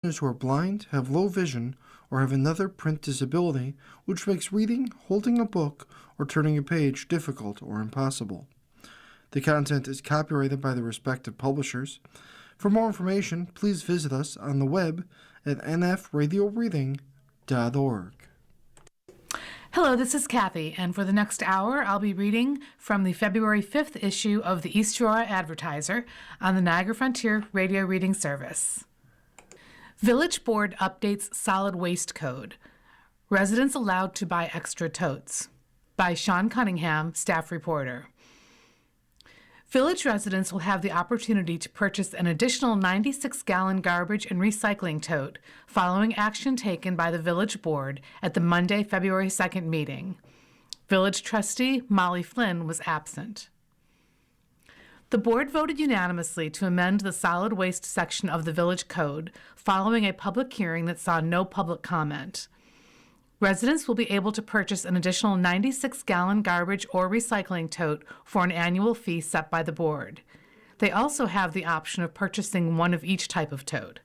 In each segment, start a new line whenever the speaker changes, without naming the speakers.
who are blind, have low vision, or have another print disability which makes reading, holding a book, or turning a page difficult or impossible. The content is copyrighted by the respective publishers. For more information, please visit us on the web at nfradioreading.org.
Hello, this is Kathy, and for the next hour, I'll be reading from the February 5th issue of the East Aurora Advertiser on the Niagara Frontier Radio Reading Service. Village Board updates solid waste code. Residents allowed to buy extra totes. By Sean Cunningham, staff reporter. Village residents will have the opportunity to purchase an additional 96-gallon garbage and recycling tote following action taken by the Village Board at the Monday, February 2nd meeting. Village trustee Molly Flynn was absent. The board voted unanimously to amend the solid waste section of the Village Code following a public hearing that saw no public comment. Residents will be able to purchase an additional 96-gallon garbage or recycling tote for an annual fee set by the board. They also have the option of purchasing one of each type of tote.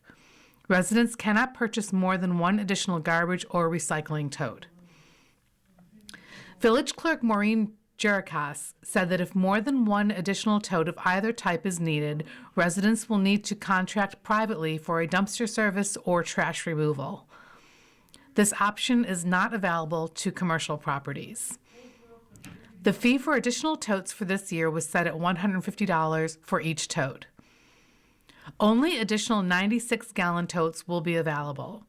Residents cannot purchase more than one additional garbage or recycling tote. Village Clerk Maureen Jerikas said that if more than one additional tote of either type is needed, residents will need to contract privately for a dumpster service or trash removal. This option is not available to commercial properties. The fee for additional totes for this year was set at $150 for each tote. Only additional 96-gallon totes will be available.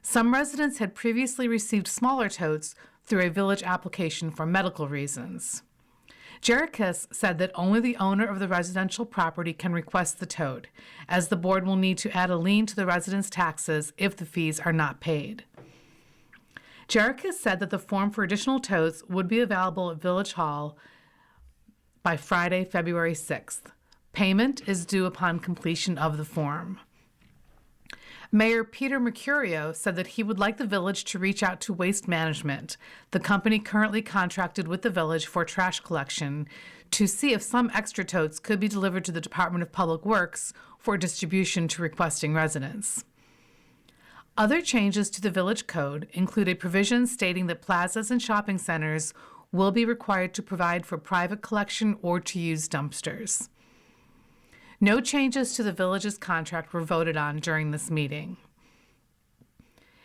Some residents had previously received smaller totes through a village application for medical reasons. Jerikas said that only the owner of the residential property can request the tote, as the board will need to add a lien to the residents' taxes if the fees are not paid. Jerikas said that the form for additional totes would be available at Village Hall by Friday, February 6th. Payment is due upon completion of the form. Mayor Peter Mercurio said that he would like the village to reach out to Waste Management, the company currently contracted with the village for trash collection, to see if some extra totes could be delivered to the Department of Public Works for distribution to requesting residents. Other changes to the Village Code include a provision stating that plazas and shopping centers will be required to provide for private collection or to use dumpsters. No changes to the village's contract were voted on during this meeting.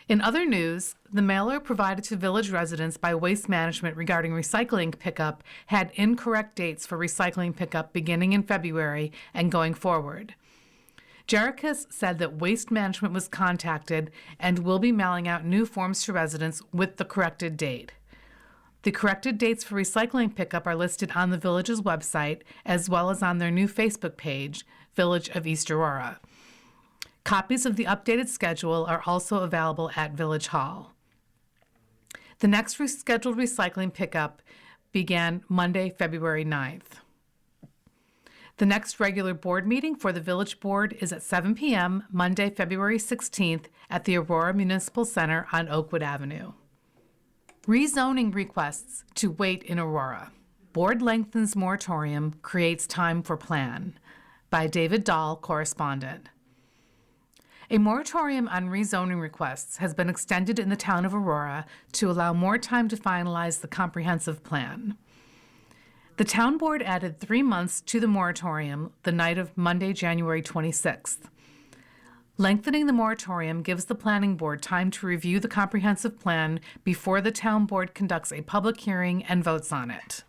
In other news, the mailer provided to village residents by Waste Management regarding recycling pickup had incorrect dates for recycling pickup beginning in February and going forward. Jerikas said that Waste Management was contacted and will be mailing out new forms to residents with the corrected date. The corrected dates for recycling pickup are listed on the village's website as well as on their new Facebook page, Village of East Aurora. Copies of the updated schedule are also available at Village Hall. The next scheduled recycling pickup began Monday, February 9th. The next regular board meeting for the Village Board is at 7 p.m. Monday, February 16th at the Aurora Municipal Center on Oakwood Avenue. Rezoning requests to wait in Aurora. Board lengthens moratorium, creates time for plan. By David Dahl, correspondent. A moratorium on rezoning requests has been extended in the town of Aurora to allow more time to finalize the comprehensive plan. The town board added 3 months to the moratorium the night of Monday, January 26th. Lengthening the moratorium gives the planning board time to review the comprehensive plan before the town board conducts a public hearing and votes on it.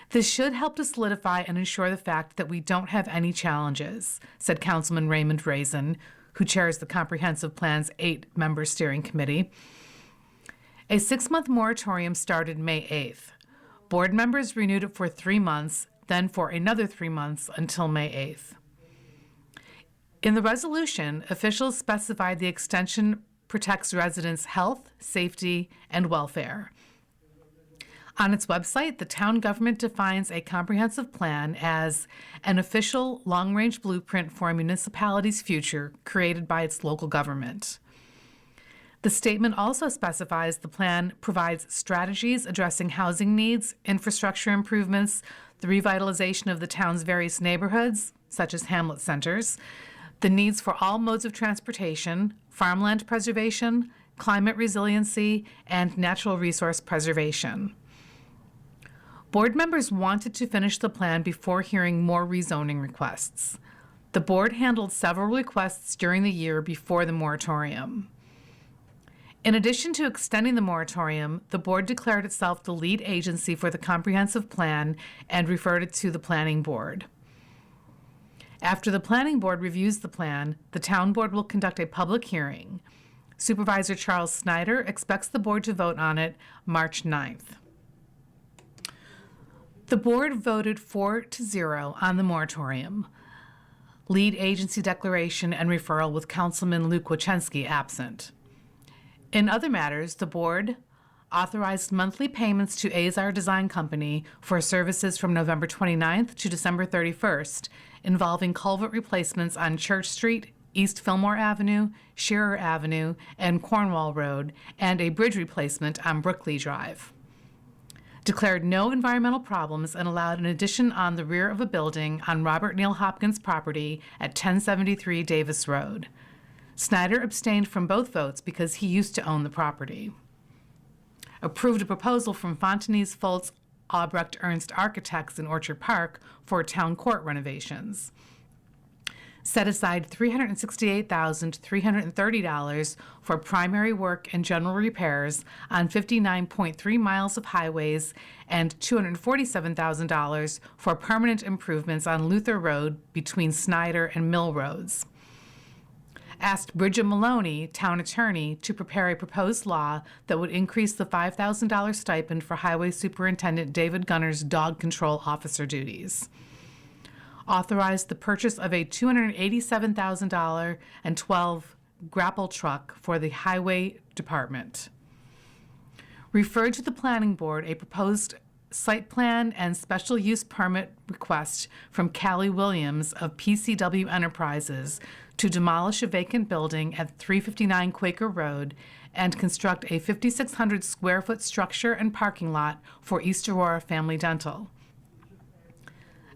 This should help to solidify and ensure the fact that we don't have any challenges, said Councilman Raymond Raisin, who chairs the comprehensive plan's 8-member steering committee. A 6-month moratorium started May 8th. Board members renewed it for 3 months, then for another 3 months until May 8th. In the resolution, officials specified the extension protects residents' health, safety, and welfare. On its website, the town government defines a comprehensive plan as an official long-range blueprint for a municipality's future created by its local government. The statement also specifies the plan provides strategies addressing housing needs, infrastructure improvements, the revitalization of the town's various neighborhoods, such as hamlet centers, the needs for all modes of transportation, farmland preservation, climate resiliency, and natural resource preservation. Board members wanted to finish the plan before hearing more rezoning requests. The board handled several requests during the year before the moratorium. In addition to extending the moratorium, the board declared itself the lead agency for the comprehensive plan and referred it to the planning board. After the planning board reviews the plan, the town board will conduct a public hearing. Supervisor Charles Snyder expects the board to vote on it March 9th. The board voted 4-0 on the moratorium. Lead agency declaration and referral with Councilman Luke Wachensky absent. In other matters, the board authorized monthly payments to Azar Design Company for services from November 29th to December 31st, involving culvert replacements on Church Street, East Fillmore Avenue, Shearer Avenue, and Cornwall Road, and a bridge replacement on Brookley Drive. Declared no environmental problems and allowed an addition on the rear of a building on Robert Neal Hopkins' property at 1073 Davis Road. Snyder abstained from both votes because he used to own the property. Approved a proposal from Fontenay, Foltz, Albrecht, Ernst Architects in Orchard Park for town court renovations. Set aside $368,330 for primary work and general repairs on 59.3 miles of highways and $247,000 for permanent improvements on Luther Road between Snyder and Mill Roads. Asked Bridget Maloney, town attorney, to prepare a proposed law that would increase the $5,000 stipend for Highway Superintendent David Gunner's dog control officer duties. Authorized the purchase of a $287,000 and 12 grapple truck for the Highway Department. Referred to the Planning Board a proposed site plan and special use permit request from Callie Williams of PCW Enterprises to demolish a vacant building at 359 Quaker Road and construct a 5,600 square foot structure and parking lot for East Aurora Family Dental.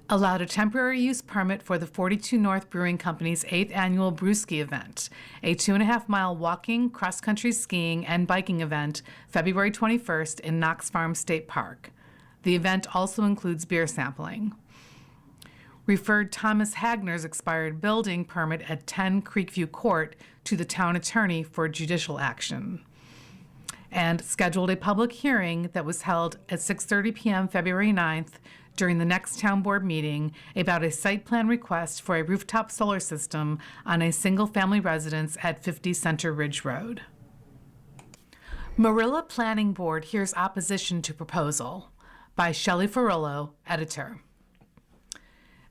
Allowed a temporary use permit for the 42 North Brewing Company's 8th annual Brewski event, a 2.5-mile walking, cross-country skiing, and biking event February 21st in Knox Farm State Park. The event also includes beer sampling. Referred Thomas Hagner's expired building permit at 10 Creekview Court to the town attorney for judicial action. And scheduled a public hearing that was held at 6:30 p.m. February 9th during the next town board meeting about a site plan request for a rooftop solar system on a single-family residence at 50 Center Ridge Road. Marilla Planning Board hears opposition to proposal by Shelley Ferrillo, editor.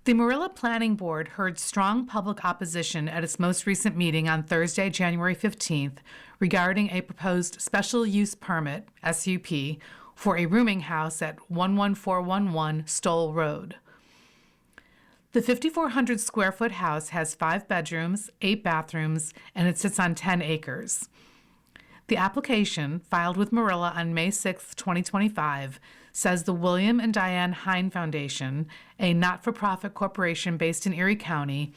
The Marilla Planning Board heard strong public opposition at its most recent meeting on Thursday, January 15th, regarding a proposed special use permit, SUP, for a rooming house at 11411 Stoll Road. The 5,400 square foot house has 5 bedrooms, 8 bathrooms, and it sits on 10 acres. The application, filed with Marilla on May 6, 2025, says the William and Diane Hine Foundation, a not-for-profit corporation based in Erie County,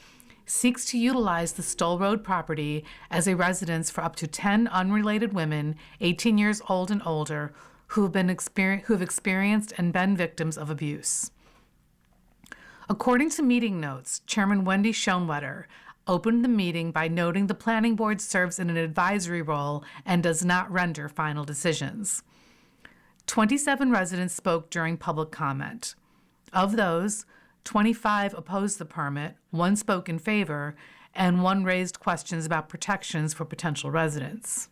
seeks to utilize the Stoll Road property as a residence for up to 10 unrelated women, 18 years old and older, who have experienced and been victims of abuse. According to meeting notes, Chairman Wendy Schoenwetter opened the meeting by noting the planning board serves in an advisory role and does not render final decisions. 27 residents spoke during public comment. Of those, 25 opposed the permit, 1 spoke in favor, and 1 raised questions about protections for potential residents.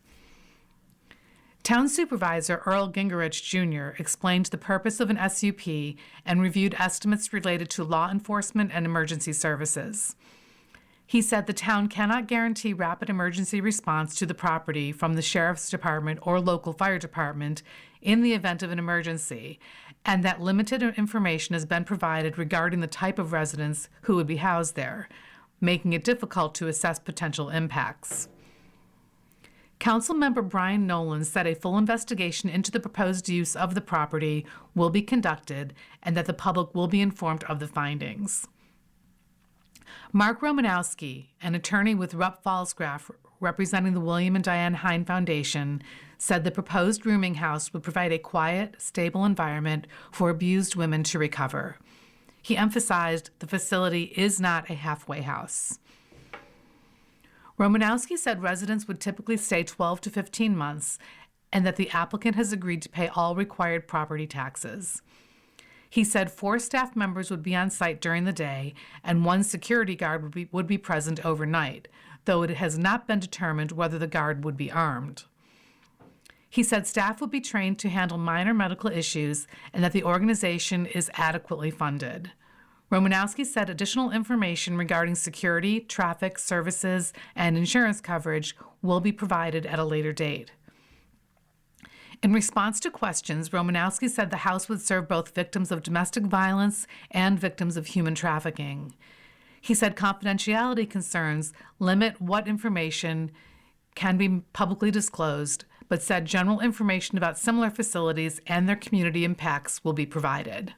Town Supervisor Earl Gingerich Jr. explained the purpose of an SUP and reviewed estimates related to law enforcement and emergency services. He said the town cannot guarantee rapid emergency response to the property from the Sheriff's Department or local fire department in the event of an emergency, and that limited information has been provided regarding the type of residents who would be housed there, making it difficult to assess potential impacts. Councilmember Brian Nolan said a full investigation into the proposed use of the property will be conducted and that the public will be informed of the findings. Mark Romanowski, an attorney with Rupp Fallsgraf representing the William and Diane Hine Foundation, said the proposed rooming house would provide a quiet, stable environment for abused women to recover. He emphasized the facility is not a halfway house. Romanowski said residents would typically stay 12 to 15 months and that the applicant has agreed to pay all required property taxes. He said 4 staff members would be on site during the day and 1 security guard would be present overnight, though it has not been determined whether the guard would be armed. He said staff would be trained to handle minor medical issues and that the organization is adequately funded. Romanowski said additional information regarding security, traffic, services, and insurance coverage will be provided at a later date. In response to questions, Romanowski said the house would serve both victims of domestic violence and victims of human trafficking. He said confidentiality concerns limit what information can be publicly disclosed, but said general information about similar facilities and their community impacts will be provided.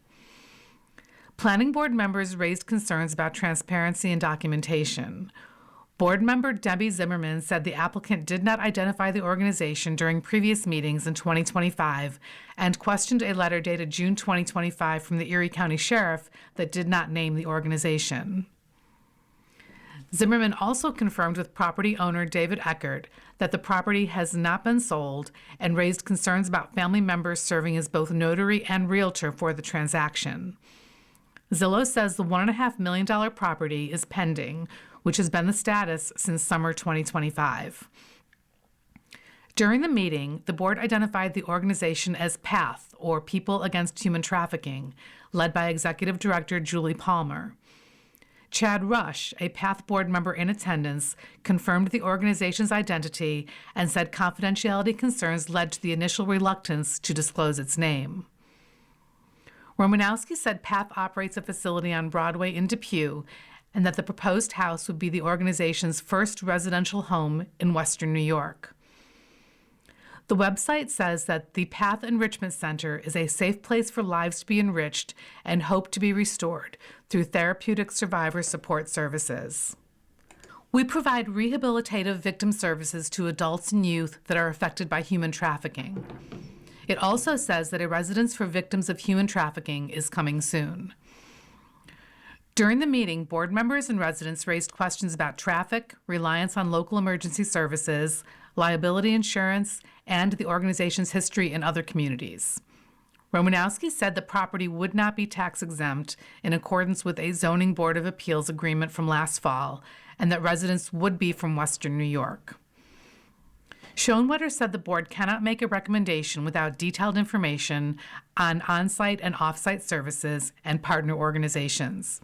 Planning board members raised concerns about transparency and documentation. Board member Debbie Zimmerman said the applicant did not identify the organization during previous meetings in 2025 and questioned a letter dated June 2025 from the Erie County Sheriff that did not name the organization. Zimmerman also confirmed with property owner David Eckert that the property has not been sold and raised concerns about family members serving as both notary and realtor for the transaction. Zillow says the $1.5 million property is pending, which has been the status since summer 2025. During the meeting, the board identified the organization as PATH, or People Against Human Trafficking, led by Executive Director Julie Palmer. Chad Rush, a PATH board member in attendance, confirmed the organization's identity and said confidentiality concerns led to the initial reluctance to disclose its name. Romanowski said PATH operates a facility on Broadway in Depew and that the proposed house would be the organization's first residential home in Western New York. The website says that the PATH Enrichment Center is a safe place for lives to be enriched and hope to be restored through therapeutic survivor support services. We provide rehabilitative victim services to adults and youth that are affected by human trafficking. It also says that a residence for victims of human trafficking is coming soon. During the meeting, board members and residents raised questions about traffic, reliance on local emergency services, liability insurance, and the organization's history in other communities. Romanowski said the property would not be tax exempt in accordance with a zoning board of appeals agreement from last fall, and that residents would be from Western New York. Schoenwetter said the board cannot make a recommendation without detailed information on on-site and off-site services and partner organizations.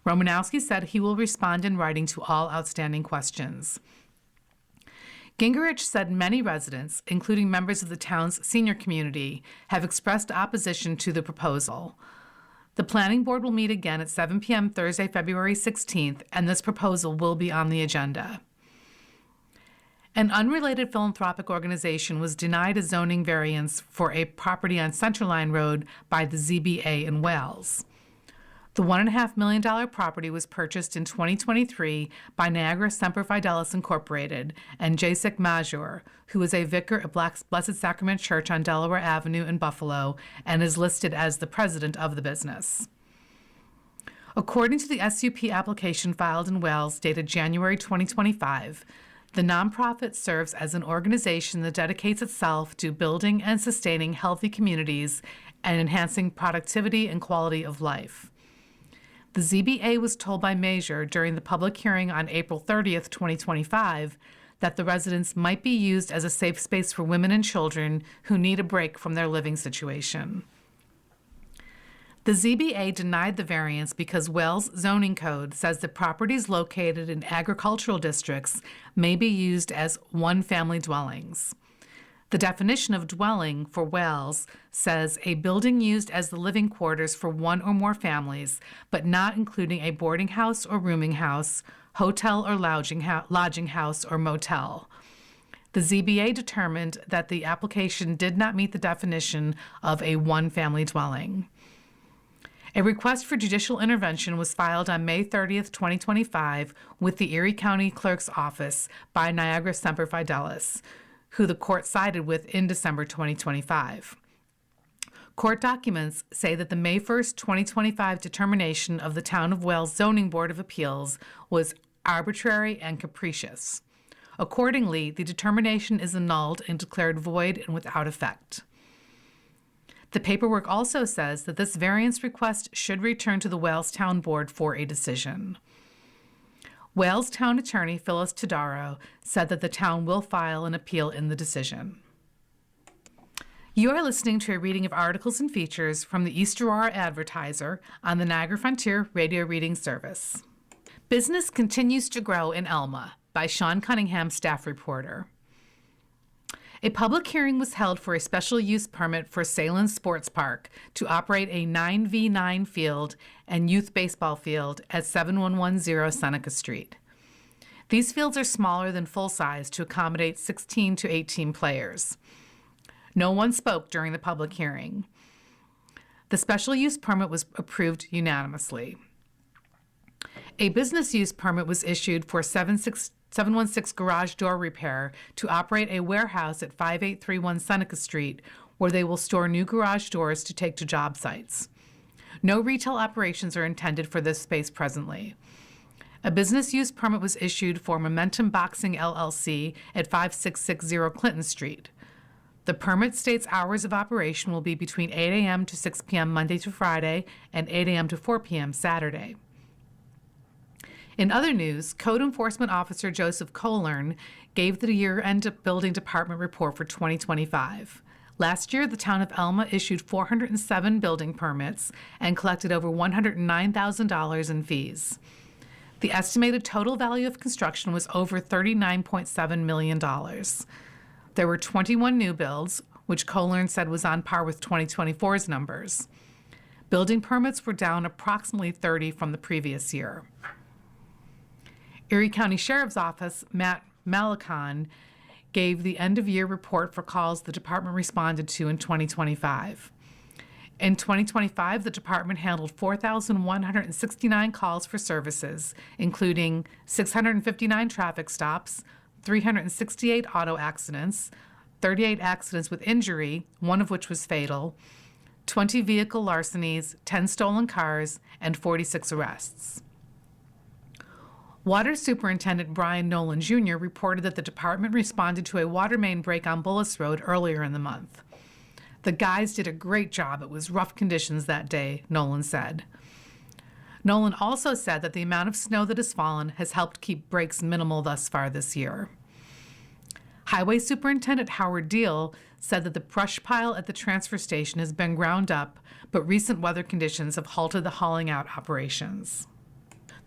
Romanowski said he will respond in writing to all outstanding questions. Gingerich said many residents, including members of the town's senior community, have expressed opposition to the proposal. The planning board will meet again at 7 p.m. Thursday, February 16th, and this proposal will be on the agenda. An unrelated philanthropic organization was denied a zoning variance for a property on Centerline Road by the ZBA in Wales. The $1.5 million property was purchased in 2023 by Niagara Semper Fidelis Incorporated and Jacek Major, who is a vicar at Blessed Sacrament Church on Delaware Avenue in Buffalo and is listed as the president of the business. According to the SUP application filed in Wales dated January 2025, the nonprofit serves as an organization that dedicates itself to building and sustaining healthy communities and enhancing productivity and quality of life. The ZBA was told by Major during the public hearing on April 30th, 2025, that the residence might be used as a safe space for women and children who need a break from their living situation. The ZBA denied the variance because Wales zoning code says that properties located in agricultural districts may be used as one-family dwellings. The definition of dwelling for Wales says a building used as the living quarters for one or more families, but not including a boarding house or rooming house, hotel or lodging house or motel. The ZBA determined that the application did not meet the definition of a one-family dwelling. A request for judicial intervention was filed on May 30th, 2025, with the Erie County Clerk's Office by Niagara Semper Fidelis, who the court sided with in December 2025. Court documents say that the May 1st, 2025 determination of the Town of Wales Zoning Board of Appeals was arbitrary and capricious. Accordingly, the determination is annulled and declared void and without effect. The paperwork also says that this variance request should return to the Wales Town Board for a decision. Wales Town Attorney Phyllis Todaro said that the town will file an appeal in the decision. You are listening to a reading of articles and features from the East Aurora Advertiser on the Niagara Frontier Radio Reading Service. Business continues to grow in Elma by Sean Cunningham, staff reporter. A public hearing was held for a special use permit for Salem Sports Park to operate a 9v9 field and youth baseball field at 7110 Seneca Street. These fields are smaller than full size to accommodate 16 to 18 players. No one spoke during the public hearing. The special use permit was approved unanimously. A business use permit was issued for 716 garage door repair to operate a warehouse at 5831 Seneca Street, where they will store new garage doors to take to job sites. No retail operations are intended for this space presently. A business use permit was issued for Momentum Boxing LLC at 5660 Clinton Street. The permit states hours of operation will be between 8 a.m. to 6 p.m. Monday to Friday and 8 a.m. to 4 p.m. Saturday. In other news, Code Enforcement Officer Joseph Colern gave the year-end building department report for 2025. Last year, the town of Elma issued 407 building permits and collected over $109,000 in fees. The estimated total value of construction was over $39.7 million. There were 21 new builds, which Colern said was on par with 2024's numbers. Building permits were down approximately 30 from the previous year. Erie County Sheriff's Office, Matt Malakon, gave the end-of-year report for calls the department responded to in 2025. In 2025, the department handled 4,169 calls for services, including 659 traffic stops, 368 auto accidents, 38 accidents with injury, one of which was fatal, 20 vehicle larcenies, 10 stolen cars, and 46 arrests. Water Superintendent Brian Nolan Jr. reported that the department responded to a water main break on Bullis Road earlier in the month. The guys did a great job. It was rough conditions that day, Nolan said. Nolan also said that the amount of snow that has fallen has helped keep breaks minimal thus far this year. Highway Superintendent Howard Deal said that the brush pile at the transfer station has been ground up, but recent weather conditions have halted the hauling out operations.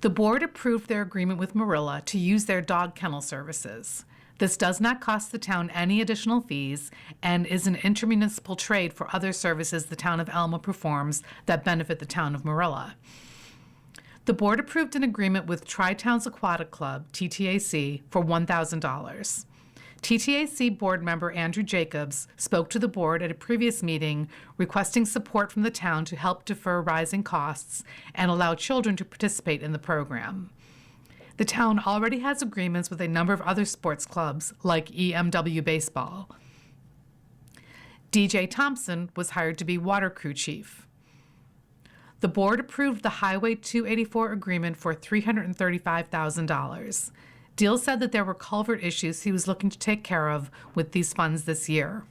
The board approved their agreement with Marilla to use their dog kennel services. This does not cost the town any additional fees and is an intermunicipal trade for other services the town of Elma performs that benefit the town of Marilla. The board approved an agreement with Tri-Towns Aquatic Club, TTAC, for $1,000. TTAC board member Andrew Jacobs spoke to the board at a previous meeting requesting support from the town to help defer rising costs and allow children to participate in the program. The town already has agreements with a number of other sports clubs like EMW Baseball. DJ Thompson was hired to be water crew chief. The board approved the Highway 284 agreement for $335,000. Deal said that there were culvert issues he was looking to take care of with these funds this year.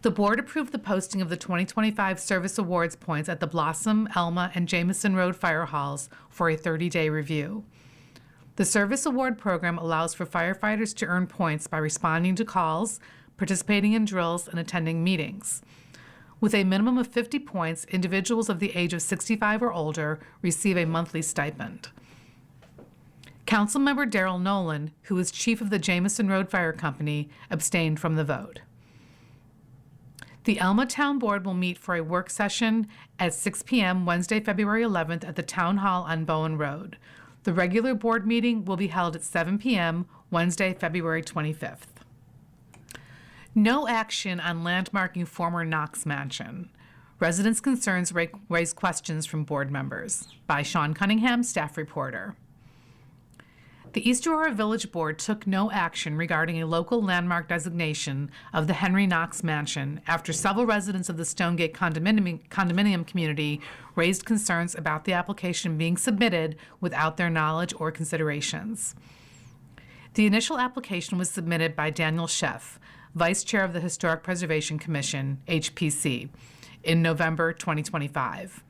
The board approved the posting of the 2025 Service Awards points at the Blossom, Elma, and Jameson Road fire halls for a 30-day review. The Service Award program allows for firefighters to earn points by responding to calls, participating in drills, and attending meetings. With a minimum of 50 points, individuals of the age of 65 or older receive a monthly stipend. Councilmember Darrell Nolan, who is chief of the Jameson Road Fire Company, abstained from the vote. The Elma Town Board will meet for a work session at 6 p.m. Wednesday, February 11th at the Town Hall on Bowen Road. The regular board meeting will be held at 7 p.m. Wednesday, February 25th. No action on landmarking former Knox Mansion. Residents' concerns raised questions from board members. By Sean Cunningham, staff reporter. The East Aurora Village Board took no action regarding a local landmark designation of the Henry Knox Mansion after several residents of the Stonegate condominium community raised concerns about the application being submitted without their knowledge or considerations. The initial application was submitted by Daniel Sheff, Vice Chair of the Historic Preservation Commission, HPC, in November 2025.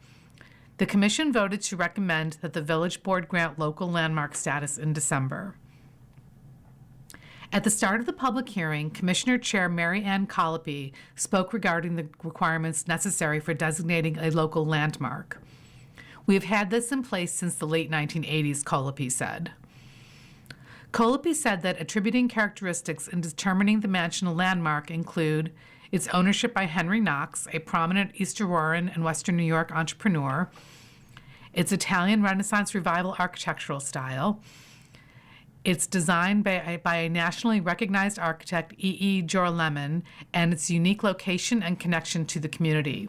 The Commission voted to recommend that the Village Board grant local landmark status in December. At the start of the public hearing, Commissioner Chair Mary Ann Colopy spoke regarding the requirements necessary for designating a local landmark. "We have had this in place since the late 1980s," Colopy said. Colopy said that attributing characteristics in determining the mansion a landmark include its ownership by Henry Knox, a prominent East Auroran and Western New York entrepreneur, its Italian Renaissance Revival architectural style, its design by a nationally recognized architect, E. Joralemon, and its unique location and connection to the community.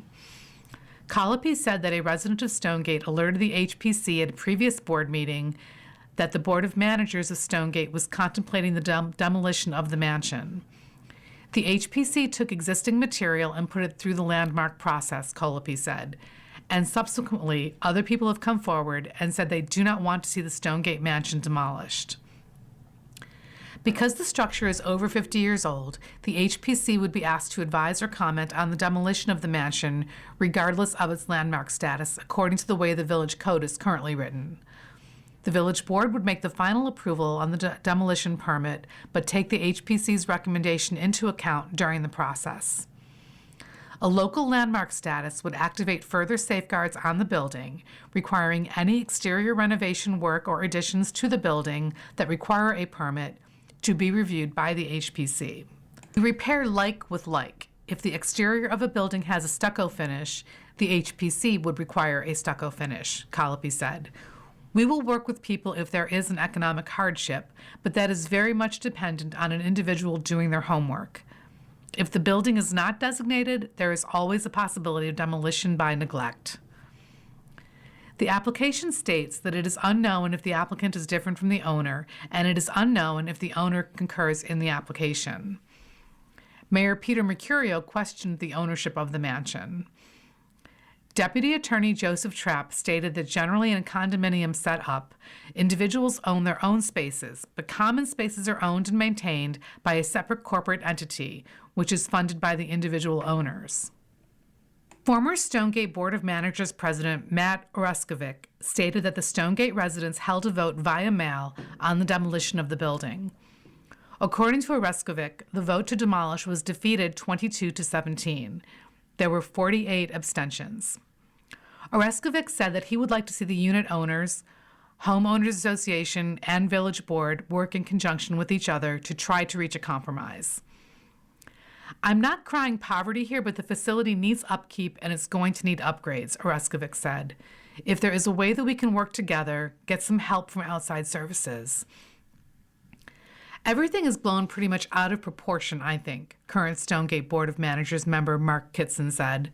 Colopy said that a resident of Stonegate alerted the HPC at a previous board meeting that the Board of Managers of Stonegate was contemplating the demolition of the mansion. The HPC took existing material and put it through the landmark process, Colopy said, and subsequently other people have come forward and said they do not want to see the Stonegate mansion demolished. Because the structure is over 50 years old, the HPC would be asked to advise or comment on the demolition of the mansion regardless of its landmark status, according to the way the village code is currently written. The village board would make the final approval on the demolition permit, but take the HPC's recommendation into account during the process. A local landmark status would activate further safeguards on the building, requiring any exterior renovation work or additions to the building that require a permit to be reviewed by the HPC. We repair like with like. If the exterior of a building has a stucco finish, the HPC would require a stucco finish, Colopy said. We will work with people if there is an economic hardship, but that is very much dependent on an individual doing their homework. If the building is not designated, there is always a possibility of demolition by neglect. The application states that it is unknown if the applicant is different from the owner, and it is unknown if the owner concurs in the application. Mayor Peter Mercurio questioned the ownership of the mansion. Deputy Attorney Joseph Trapp stated that generally in a condominium setup, individuals own their own spaces, but common spaces are owned and maintained by a separate corporate entity, which is funded by the individual owners. Former Stonegate Board of Managers President Matt Oreskovic stated that the Stonegate residents held a vote via mail on the demolition of the building. According to Oreskovic, the vote to demolish was defeated 22-17. There were 48 abstentions. Oreskovic said that he would like to see the unit owners, homeowners association, and village board work in conjunction with each other to try to reach a compromise. I'm not crying poverty here, but the facility needs upkeep and it's going to need upgrades, Oreskovic said. If there is a way that we can work together, get some help from outside services. Everything is blown pretty much out of proportion, I think, current Stonegate Board of Managers member Mark Kitson said.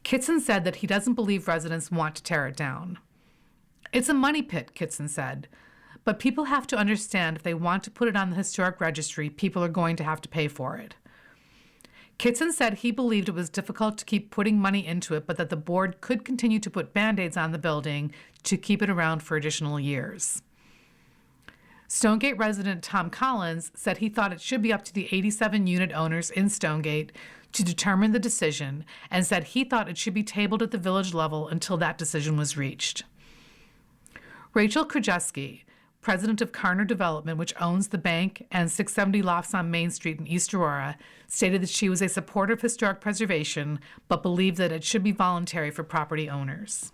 Kitson said that he doesn't believe residents want to tear it down. It's a money pit, Kitson said, but people have to understand if they want to put it on the historic registry, people are going to have to pay for it. Kitson said he believed it was difficult to keep putting money into it, but that the board could continue to put Band-Aids on the building to keep it around for additional years. Stonegate resident Tom Collins said he thought it should be up to the 87 unit owners in Stonegate to determine the decision and said he thought it should be tabled at the village level until that decision was reached. Rachel Krajewski, president of Karner Development, which owns the bank and 670 Lofts on Main Street in East Aurora, stated that she was a supporter of historic preservation but believed that it should be voluntary for property owners.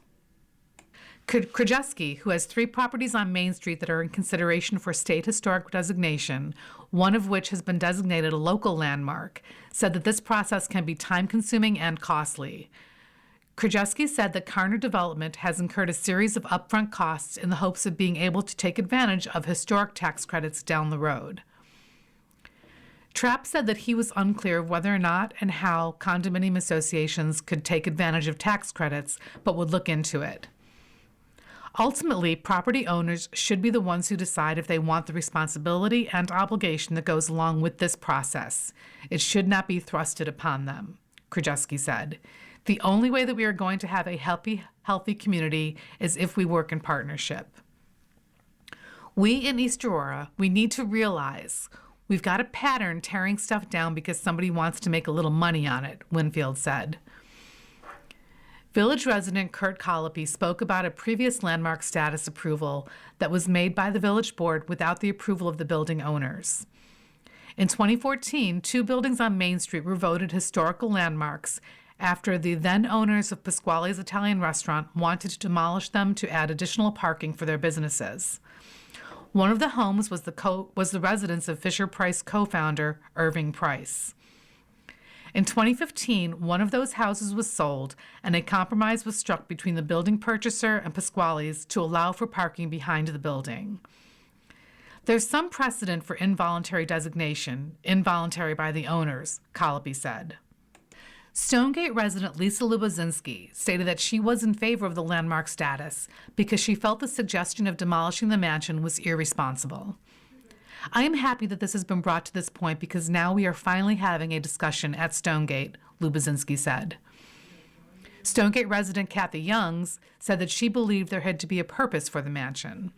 Krajewski, who has 3 properties on Main Street that are in consideration for state historic designation, one of which has been designated a local landmark, said that this process can be time-consuming and costly. Krajewski said that Karner Development has incurred a series of upfront costs in the hopes of being able to take advantage of historic tax credits down the road. Trapp said that he was unclear of whether or not and how condominium associations could take advantage of tax credits, but would look into it. Ultimately, property owners should be the ones who decide if they want the responsibility and obligation that goes along with this process. It should not be thrusted upon them, Krajewski said. The only way that we are going to have a healthy community is if we work in partnership. We in East Aurora, we need to realize we've got a pattern tearing stuff down because somebody wants to make a little money on it, Winfield said. Village resident Kurt Colopy spoke about a previous landmark status approval that was made by the village board without the approval of the building owners. In 2014, 2 buildings on Main Street were voted historical landmarks after the then owners of Pasquale's Italian restaurant wanted to demolish them to add additional parking for their businesses. One of the homes was the residence of Fisher Price co-founder Irving Price. In 2015, one of those houses was sold, and a compromise was struck between the building purchaser and Pasquale's to allow for parking behind the building. There's some precedent for involuntary designation, involuntary by the owners, Colopy said. Stonegate resident Lisa Lubozinski stated that she was in favor of the landmark status because she felt the suggestion of demolishing the mansion was irresponsible. I am happy that this has been brought to this point because now we are finally having a discussion at Stonegate, Lubozinski said. Stonegate resident Kathy Youngs said that she believed there had to be a purpose for the mansion.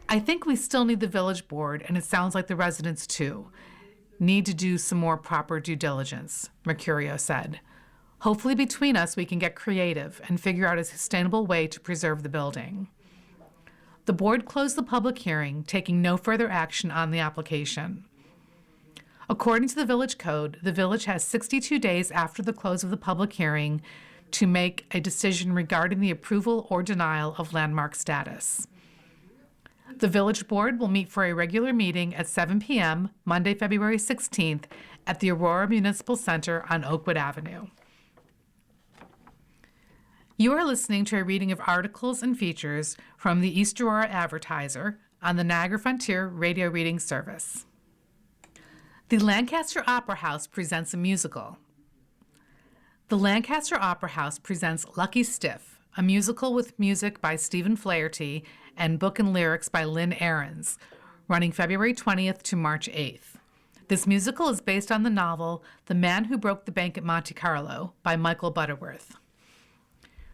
I think we still need the village board, and it sounds like the residents too, need to do some more proper due diligence, Mercurio said. Hopefully between us we can get creative and figure out a sustainable way to preserve the building. The board closed the public hearing, taking no further action on the application. According to the village code, the village has 62 days after the close of the public hearing to make a decision regarding the approval or denial of landmark status. The village board will meet for a regular meeting at 7 p.m. Monday, February 16th at the Aurora Municipal Center on Oakwood Avenue. You are listening to a reading of articles and features from the East Aurora Advertiser on the Niagara Frontier Radio Reading Service. The Lancaster Opera House presents a musical. The Lancaster Opera House presents Lucky Stiff, a musical with music by Stephen Flaherty and book and lyrics by Lynn Ahrens, running February 20th to March 8th. This musical is based on the novel The Man Who Broke the Bank at Monte Carlo by Michael Butterworth.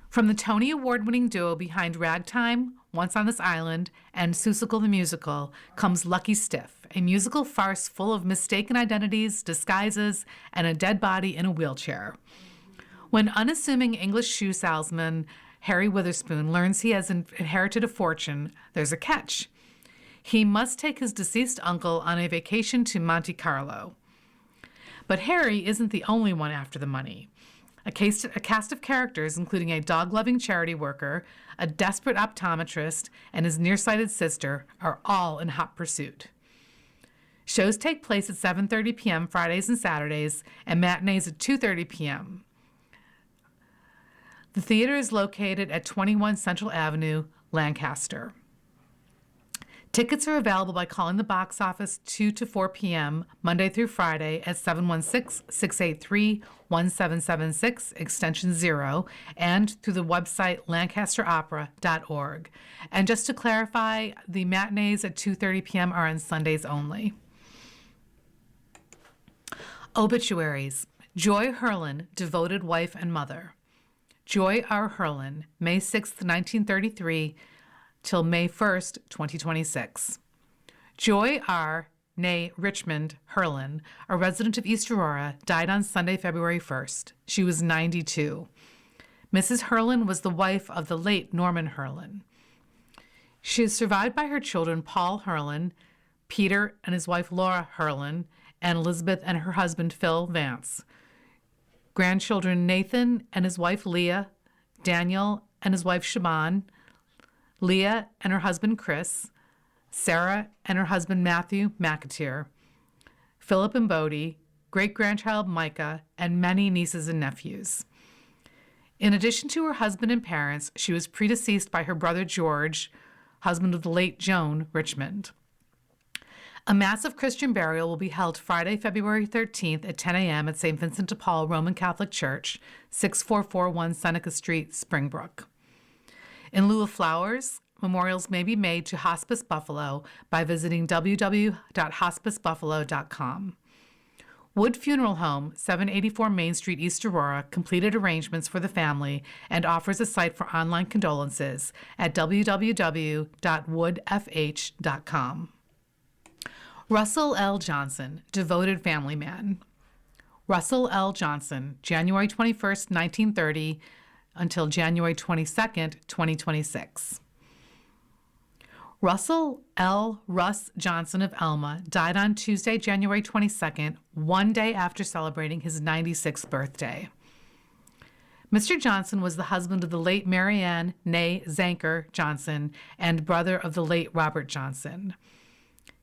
From the Tony Award-winning duo behind Ragtime, Once on This Island, and Seussical the Musical comes Lucky Stiff, a musical farce full of mistaken identities, disguises, and a dead body in a wheelchair. When unassuming English shoe salesman Harry Witherspoon learns he has inherited a fortune, there's a catch. He must take his deceased uncle on a vacation to Monte Carlo. But Harry isn't the only one after the money. A cast of characters, including a dog-loving charity worker, a desperate optometrist, and his nearsighted sister, are all in hot pursuit. Shows take place at 7:30 p.m. Fridays and Saturdays, and matinees at 2:30 p.m. The theater is located at 21 Central Avenue, Lancaster. Tickets are available by calling the box office 2 to 4 p.m. Monday through Friday at 716-683-1776, extension 0, and through the website lancasteropera.org. And just to clarify, the matinees at 2:30 p.m. are on Sundays only. Obituaries. Joy Herlin, devoted wife and mother. Joy R. Herlin, May 6, 1933, till May 1st, 2026. Joy R., née Richmond Herlin, a resident of East Aurora, died on Sunday, February 1st. She was 92. Mrs. Herlin was the wife of the late Norman Herlin. She is survived by her children Paul Herlin, Peter and his wife Laura Herlin, and Elizabeth and her husband Phil Vance. Grandchildren Nathan and his wife Leah, Daniel and his wife Shaban, Leah and her husband Chris, Sarah and her husband Matthew McAteer, Philip and Bodie, great-grandchild Micah, and many nieces and nephews. In addition to her husband and parents, she was predeceased by her brother George, husband of the late Joan Richmond. A massive Christian burial will be held Friday, February 13th at 10 a.m. at St. Vincent de Paul Roman Catholic Church, 6441 Seneca Street, Springbrook. In lieu of flowers, memorials may be made to Hospice Buffalo by visiting www.hospicebuffalo.com. Wood Funeral Home, 784 Main Street, East Aurora, completed arrangements for the family and offers a site for online condolences at www.woodfh.com. Russell L. Johnson, devoted family man. Russell L. Johnson, January 21st, 1930, until January 22nd, 2026. Russell L. Russ Johnson of Elma died on Tuesday, January 22nd, one day after celebrating his 96th birthday. Mr. Johnson was the husband of the late Marianne née Zanker Johnson and brother of the late Robert Johnson.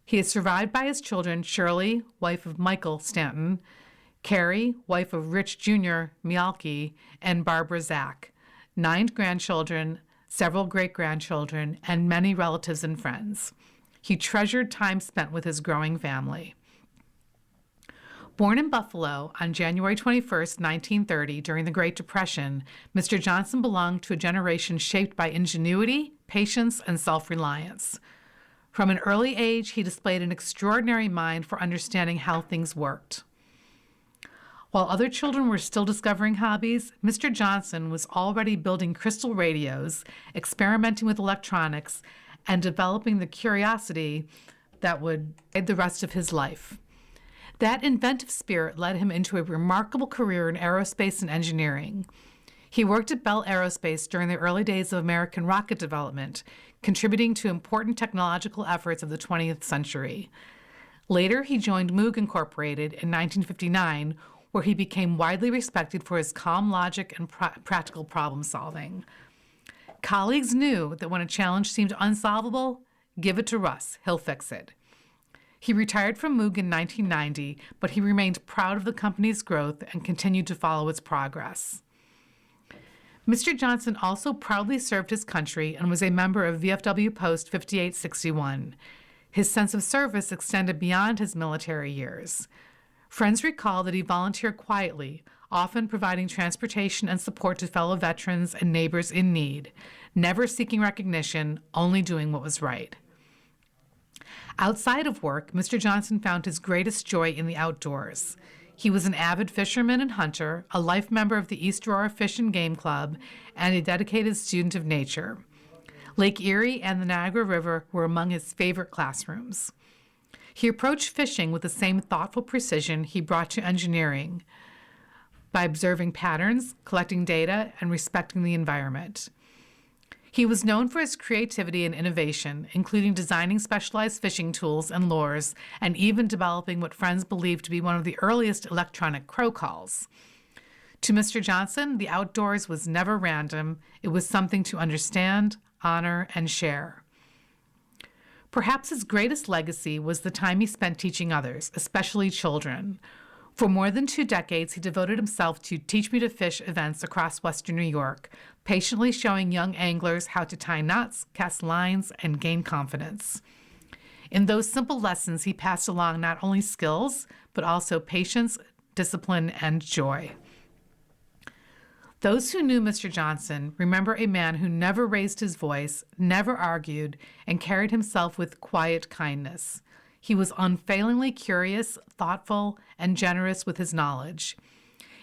He is survived by his children, Shirley, wife of Michael Stanton, Carrie, wife of Rich Jr. Mialke, and Barbara Zach, 9 grandchildren, several great-grandchildren, and many relatives and friends. He treasured time spent with his growing family. Born in Buffalo on January 21, 1930, during the Great Depression, Mr. Johnson belonged to a generation shaped by ingenuity, patience, and self-reliance. From an early age, he displayed an extraordinary mind for understanding how things worked. While other children were still discovering hobbies, Mr. Johnson was already building crystal radios, experimenting with electronics, and developing the curiosity that would guide the rest of his life. That inventive spirit led him into a remarkable career in aerospace and engineering. He worked at Bell Aerospace during the early days of American rocket development, contributing to important technological efforts of the 20th century. Later, he joined Moog Incorporated in 1959, where he became widely respected for his calm logic and practical problem solving. Colleagues knew that when a challenge seemed unsolvable, give it to Russ, he'll fix it. He retired from Moog in 1990, but he remained proud of the company's growth and continued to follow its progress. Mr. Johnson also proudly served his country and was a member of VFW Post 5861. His sense of service extended beyond his military years. Friends recall that he volunteered quietly, often providing transportation and support to fellow veterans and neighbors in need, never seeking recognition, only doing what was right. Outside of work, Mr. Johnson found his greatest joy in the outdoors. He was an avid fisherman and hunter, a life member of the East Aurora Fish and Game Club, and a dedicated student of nature. Lake Erie and the Niagara River were among his favorite classrooms. He approached fishing with the same thoughtful precision he brought to engineering, by observing patterns, collecting data, and respecting the environment. He was known for his creativity and innovation, including designing specialized fishing tools and lures, and even developing what friends believed to be one of the earliest electronic crow calls. To Mr. Johnson, the outdoors was never random. It was something to understand, honor, and share. Perhaps his greatest legacy was the time he spent teaching others, especially children. For more than 2 decades, he devoted himself to Teach Me to Fish events across Western New York, patiently showing young anglers how to tie knots, cast lines, and gain confidence. In those simple lessons, he passed along not only skills, but also patience, discipline, and joy. Those who knew Mr. Johnson remember a man who never raised his voice, never argued, and carried himself with quiet kindness. He was unfailingly curious, thoughtful, and generous with his knowledge.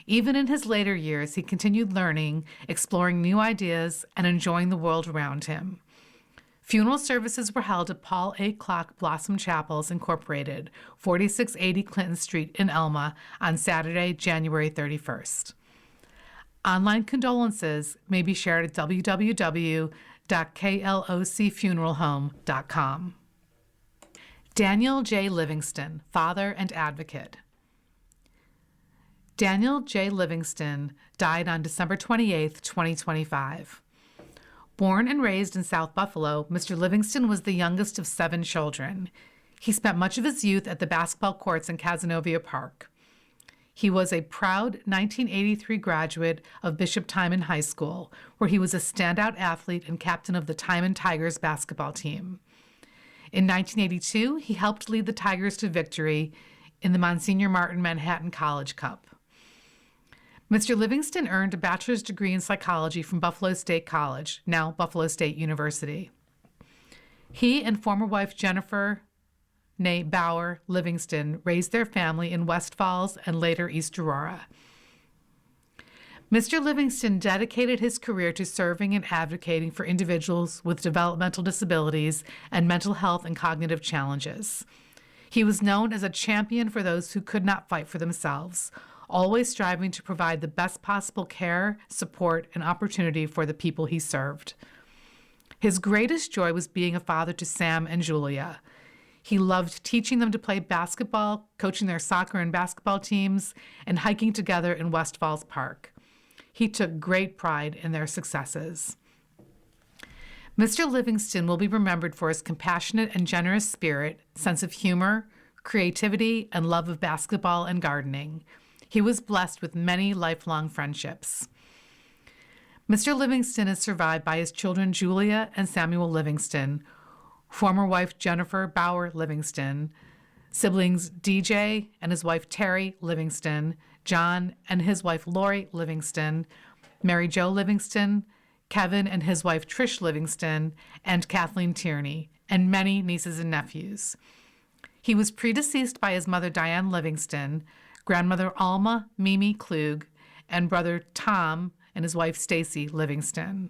Even in his later years, he continued learning, exploring new ideas, and enjoying the world around him. Funeral services were held at Paul A. Clock Blossom Chapels, Incorporated, 4680 Clinton Street in Elma, on Saturday, January 31st. Online condolences may be shared at www.klocfuneralhome.com. Daniel J. Livingston, father and advocate. Daniel J. Livingston died on December 28, 2025. Born and raised in South Buffalo, Mr. Livingston was the youngest of 7 children. He spent much of his youth at the basketball courts in Cazenovia Park. He was a proud 1983 graduate of Bishop Timon High School, where he was a standout athlete and captain of the Timon Tigers basketball team. In 1982, he helped lead the Tigers to victory in the Monsignor Martin Manhattan College Cup. Mr. Livingston earned a bachelor's degree in psychology from Buffalo State College, now Buffalo State University. He and former wife Jennifer née Bauer Livingston raised their family in West Falls and later East Aurora. Mr. Livingston dedicated his career to serving and advocating for individuals with developmental disabilities and mental health and cognitive challenges. He was known as a champion for those who could not fight for themselves, always striving to provide the best possible care, support, and opportunity for the people he served. His greatest joy was being a father to Sam and Julia. He loved teaching them to play basketball, coaching their soccer and basketball teams, and hiking together in West Falls Park. He took great pride in their successes. Mr. Livingston will be remembered for his compassionate and generous spirit, sense of humor, creativity, and love of basketball and gardening. He was blessed with many lifelong friendships. Mr. Livingston is survived by his children Julia and Samuel Livingston, former wife Jennifer Bauer Livingston, siblings DJ and his wife Terry Livingston, John and his wife Lori Livingston, Mary Jo Livingston, Kevin and his wife Trish Livingston, and Kathleen Tierney, and many nieces and nephews. He was predeceased by his mother Diane Livingston, grandmother Alma Mimi Klug, and brother Tom and his wife Stacy Livingston.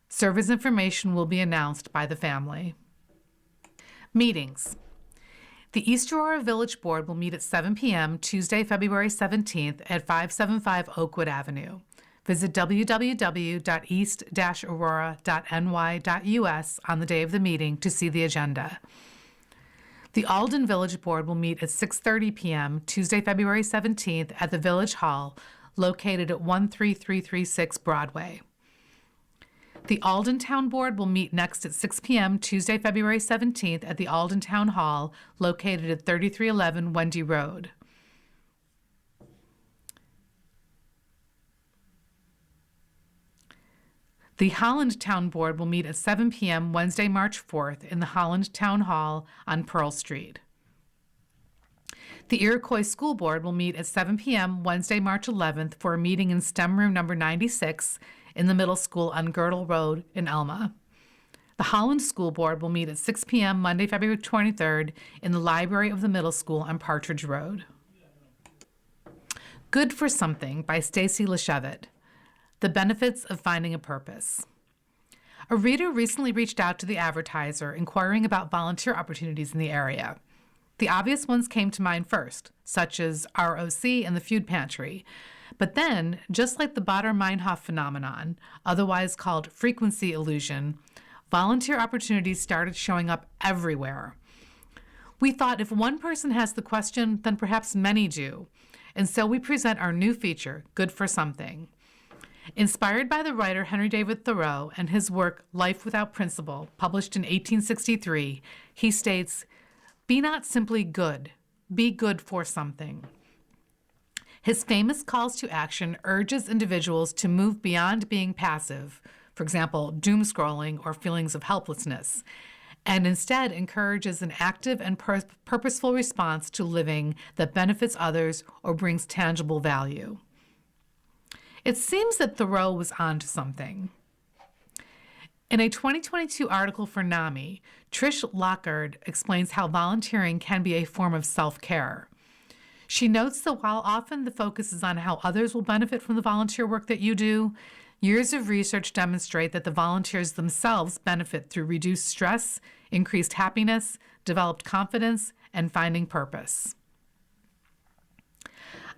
Service information will be announced by the family. Meetings. The East Aurora Village Board will meet at 7 p.m. Tuesday, February 17th at 575 Oakwood Avenue. Visit www.east-aurora.ny.us on the day of the meeting to see the agenda. The Alden Village Board will meet at 6:30 p.m. Tuesday, February 17th at the Village Hall, located at 13336 Broadway. The Alden Town Board will meet next at 6 p.m. Tuesday, February 17th at the Alden Town Hall, located at 3311 Wendy Road. The Holland Town Board will meet at 7 p.m. Wednesday, March 4th in the Holland Town Hall on Pearl Street. The Iroquois School Board will meet at 7 p.m. Wednesday, March 11th for a meeting in STEM Room number 96 in the middle school on Girdle Road in Elma. The Holland School Board will meet at 6 p.m. Monday, February 23rd in the library of the middle school on Partridge Road. Good for Something by Stacy Leshevit. The Benefits of Finding a Purpose. A reader recently reached out to the Advertiser inquiring about volunteer opportunities in the area. The obvious ones came to mind first, such as ROC and the Food Pantry. But then, just like the Baader-Meinhof phenomenon, otherwise called frequency illusion, volunteer opportunities started showing up everywhere. We thought if one person has the question, then perhaps many do. And so we present our new feature, Good for Something. Inspired by the writer Henry David Thoreau and his work Life Without Principle, published in 1863, he states, "Be not simply good, be good for something." His famous calls to action urges individuals to move beyond being passive, for example, doom scrolling or feelings of helplessness, and instead encourages an active and purposeful response to living that benefits others or brings tangible value. It seems that Thoreau was onto something. In a 2022 article for NAMI, Trish Lockard explains how volunteering can be a form of self-care. She notes that while often the focus is on how others will benefit from the volunteer work that you do, years of research demonstrate that the volunteers themselves benefit through reduced stress, increased happiness, developed confidence, and finding purpose.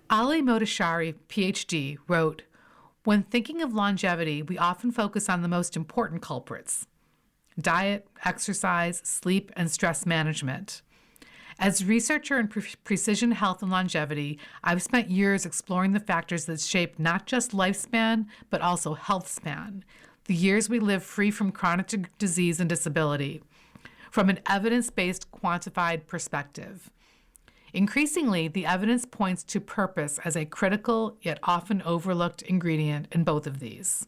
Ali Motashari, PhD, wrote, "When thinking of longevity, we often focus on the most important culprits: diet, exercise, sleep, and stress management. As researcher in precision health and longevity, I've spent years exploring the factors that shape not just lifespan, but also health span, the years we live free from chronic disease and disability, from an evidence-based quantified perspective. Increasingly, the evidence points to purpose as a critical yet often overlooked ingredient in both of these.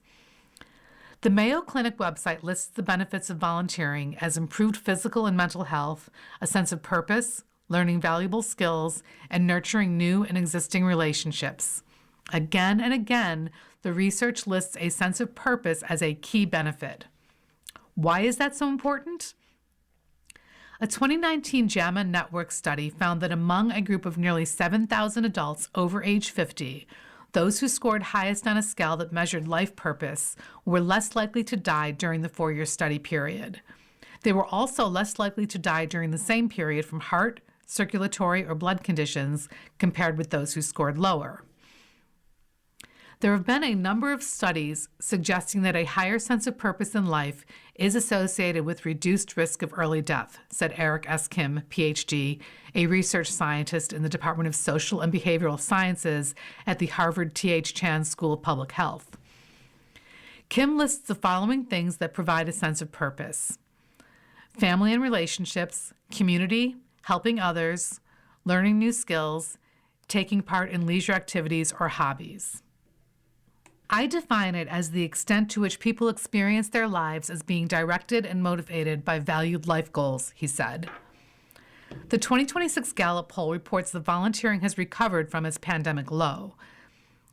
The Mayo Clinic website lists the benefits of volunteering as improved physical and mental health, a sense of purpose, learning valuable skills, and nurturing new and existing relationships. Again and again, the research lists a sense of purpose as a key benefit. Why is that so important? A 2019 JAMA Network study found that among a group of nearly 7,000 adults over age 50, those who scored highest on a scale that measured life purpose were less likely to die during the 4-year study period. They were also less likely to die during the same period from heart, circulatory, or blood conditions compared with those who scored lower. There have been a number of studies suggesting that a higher sense of purpose in life is associated with reduced risk of early death, said Eric S. Kim, PhD, a research scientist in the Department of Social and Behavioral Sciences at the Harvard T.H. Chan School of Public Health. Kim lists the following things that provide a sense of purpose: family and relationships, community, helping others, learning new skills, taking part in leisure activities or hobbies. I define it as the extent to which people experience their lives as being directed and motivated by valued life goals, he said. The 2026 Gallup poll reports that volunteering has recovered from its pandemic low.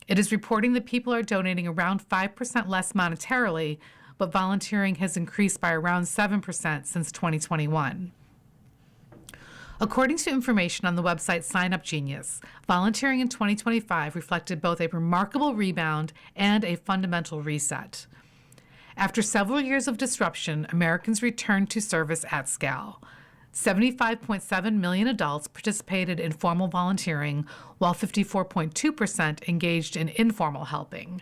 It is reporting that people are donating around 5% less monetarily, but volunteering has increased by around 7% since 2021. According to information on the website Sign Up Genius, volunteering in 2025 reflected both a remarkable rebound and a fundamental reset. After several years of disruption, Americans returned to service at scale. 75.7 million adults participated in formal volunteering, while 54.2% engaged in informal helping.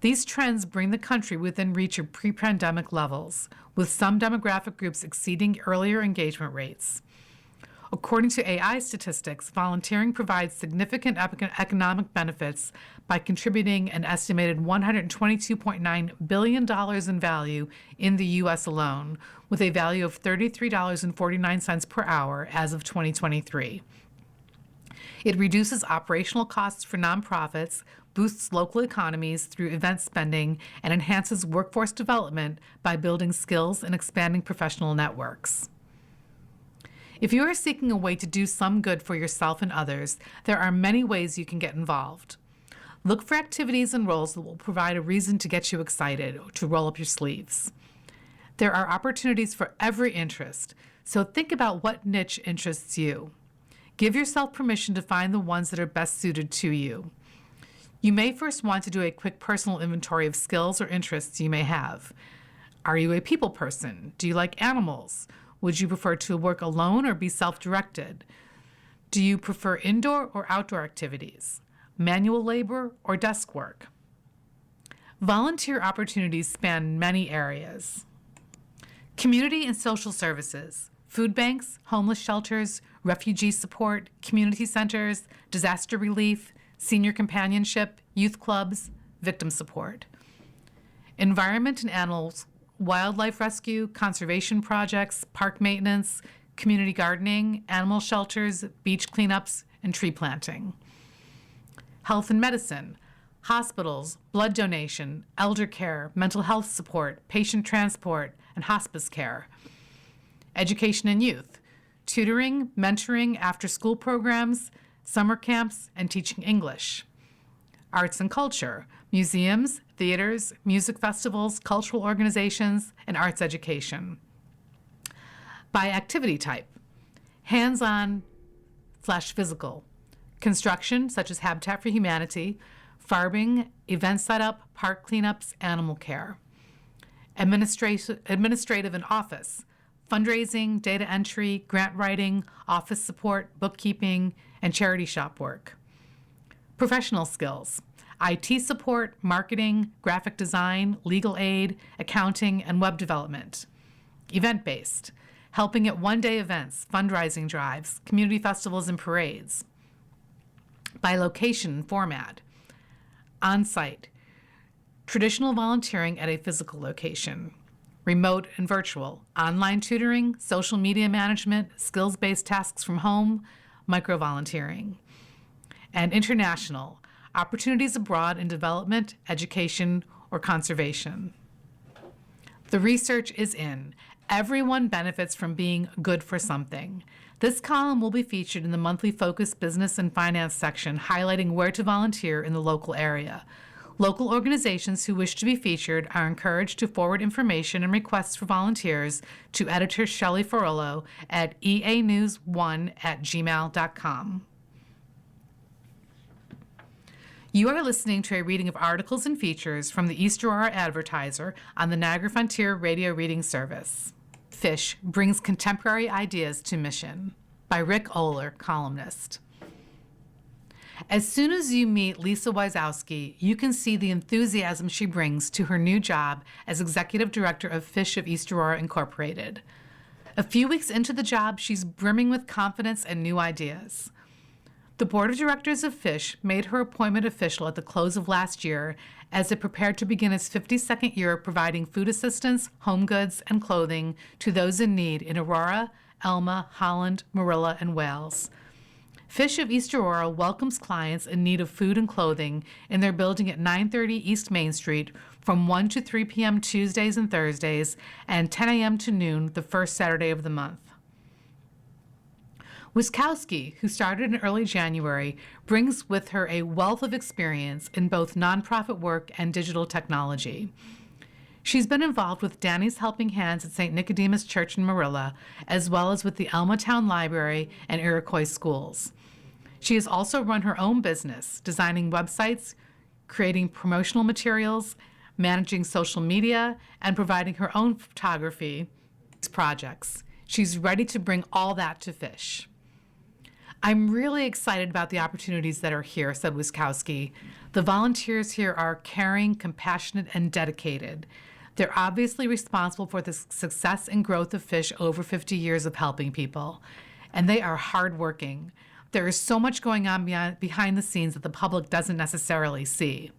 These trends bring the country within reach of pre-pandemic levels, with some demographic groups exceeding earlier engagement rates. According to AI statistics, volunteering provides significant economic benefits by contributing an estimated $122.9 billion in value in the U.S. alone, with a value of $33.49 per hour as of 2023. It reduces operational costs for nonprofits, boosts local economies through event spending, and enhances workforce development by building skills and expanding professional networks. If you are seeking a way to do some good for yourself and others, there are many ways you can get involved. Look for activities and roles that will provide a reason to get you excited or to roll up your sleeves. There are opportunities for every interest, so think about what niche interests you. Give yourself permission to find the ones that are best suited to you. You may first want to do a quick personal inventory of skills or interests you may have. Are you a people person? Do you like animals? Would you prefer to work alone or be self-directed? Do you prefer indoor or outdoor activities? Manual labor or desk work? Volunteer opportunities span many areas. Community and social services, food banks, homeless shelters, refugee support, community centers, disaster relief, senior companionship, youth clubs, victim support. Environment and animals, wildlife rescue, conservation projects, park maintenance, community gardening, animal shelters, beach cleanups, and tree planting. Health and medicine, hospitals, blood donation, elder care, mental health support, patient transport, and hospice care. Education and youth, tutoring, mentoring, after-school programs, summer camps, and teaching English. Arts and culture, museums, theaters, music festivals, cultural organizations, and arts education. By activity type, hands-on/physical, construction such as Habitat for Humanity, farming, event setup, park cleanups, animal care. Administrative and office, fundraising, data entry, grant writing, office support, bookkeeping, and charity shop work. Professional skills, IT support, marketing, graphic design, legal aid, accounting, and web development. Event-based, helping at one-day events, fundraising drives, community festivals, and parades. By location and format, on-site, traditional volunteering at a physical location. Remote and virtual, online tutoring, social media management, skills-based tasks from home, micro-volunteering. And international, opportunities abroad in development, education, or conservation. The research is in. Everyone benefits from being good for something. This column will be featured in the monthly Focus Business and Finance section, highlighting where to volunteer in the local area. Local organizations who wish to be featured are encouraged to forward information and requests for volunteers to editor Shelley Ferrollo at eanews1@gmail.com. You are listening to a reading of articles and features from the East Aurora Advertiser on the Niagara Frontier Radio Reading Service. Fish brings contemporary ideas to Mission, by Rick Oler, columnist. As soon as you meet Lisa Wysowski, you can see the enthusiasm she brings to her new job as Executive Director of Fish of East Aurora Incorporated. A few weeks into the job, she's brimming with confidence and new ideas. The Board of Directors of Fish made her appointment official at the close of last year as it prepared to begin its 52nd year of providing food assistance, home goods, and clothing to those in need in Aurora, Alma, Holland, Marilla, and Wales. Fish of East Aurora welcomes clients in need of food and clothing in their building at 930 East Main Street from 1 to 3 p.m. Tuesdays and Thursdays and 10 a.m. to noon the first Saturday of the month. Wysowski, who started in early January, brings with her a wealth of experience in both nonprofit work and digital technology. She's been involved with Danny's Helping Hands at St. Nicodemus Church in Marilla, as well as with the Alma Town Library and Iroquois Schools. She has also run her own business, designing websites, creating promotional materials, managing social media, and providing her own photography projects. She's ready to bring all that to Fish. I'm really excited about the opportunities that are here, said Wysowski. The volunteers here are caring, compassionate, and dedicated. They're obviously responsible for the success and growth of Fish over 50 years of helping people. And they are hardworking. There is so much going on behind the scenes that the public doesn't necessarily see.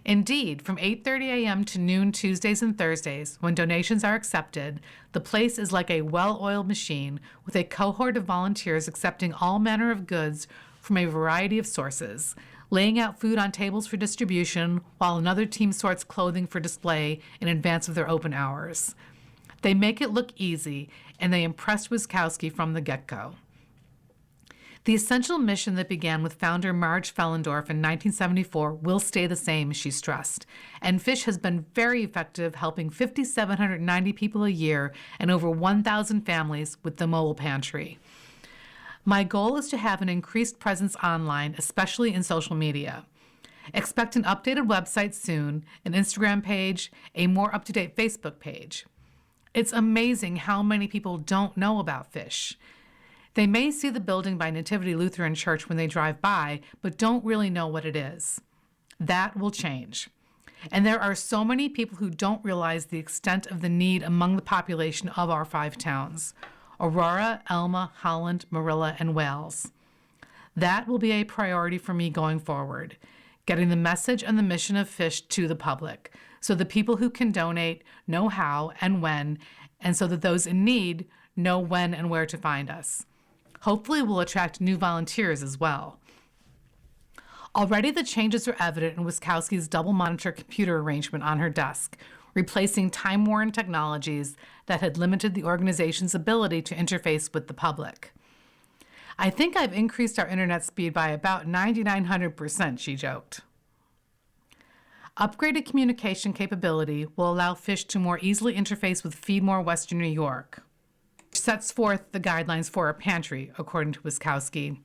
Indeed, from 8:30 a.m. to noon Tuesdays and Thursdays, when donations are accepted, the place is like a well-oiled machine with a cohort of volunteers accepting all manner of goods from a variety of sources, laying out food on tables for distribution while another team sorts clothing for display in advance of their open hours. They make it look easy, and they impressed Wysowski from the get-go. The essential mission that began with founder Marge Fellendorf in 1974 will stay the same, she stressed, and Fish has been very effective helping 5,790 people a year and over 1,000 families with the mobile pantry. My goal is to have an increased presence online, especially in social media. Expect an updated website soon, an Instagram page, a more up-to-date Facebook page. It's amazing how many people don't know about Fish. They may see the building by Nativity Lutheran Church when they drive by, but don't really know what it is. That will change. And there are so many people who don't realize the extent of the need among the population of our 5 towns: Aurora, Alma, Holland, Marilla, and Wales. That will be a priority for me going forward, getting the message and the mission of Fish to the public, so the people who can donate know how and when, and so that those in need know when and where to find us. Hopefully we'll attract new volunteers as well. Already the changes are evident in Wysowski's double monitor computer arrangement on her desk, replacing time-worn technologies that had limited the organization's ability to interface with the public. I think I've increased our internet speed by about 9,900%, she joked. Upgraded communication capability will allow Fish to more easily interface with Feedmore Western New York, which sets forth the guidelines for a pantry, according to Wysowski.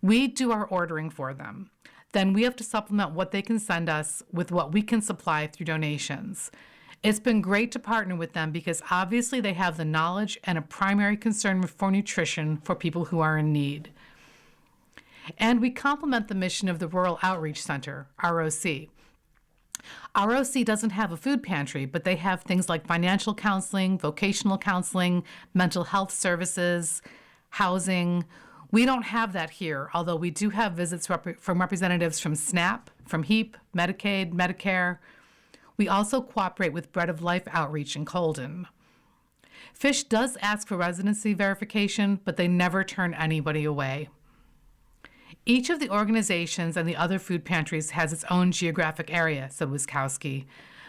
We do our ordering for them. Then we have to supplement what they can send us with what we can supply through donations. It's been great to partner with them because obviously they have the knowledge and a primary concern for nutrition for people who are in need. And we complement the mission of the Rural Outreach Center, ROC. ROC doesn't have a food pantry, but they have things like financial counseling, vocational counseling, mental health services, housing. We don't have that here, although we do have visits from representatives from SNAP, from HEAP, Medicaid, Medicare. We also cooperate with Bread of Life Outreach in Colden. Fish does ask for residency verification, but they never turn anybody away. Each of the organizations and the other food pantries has its own geographic area, said Wiskowski.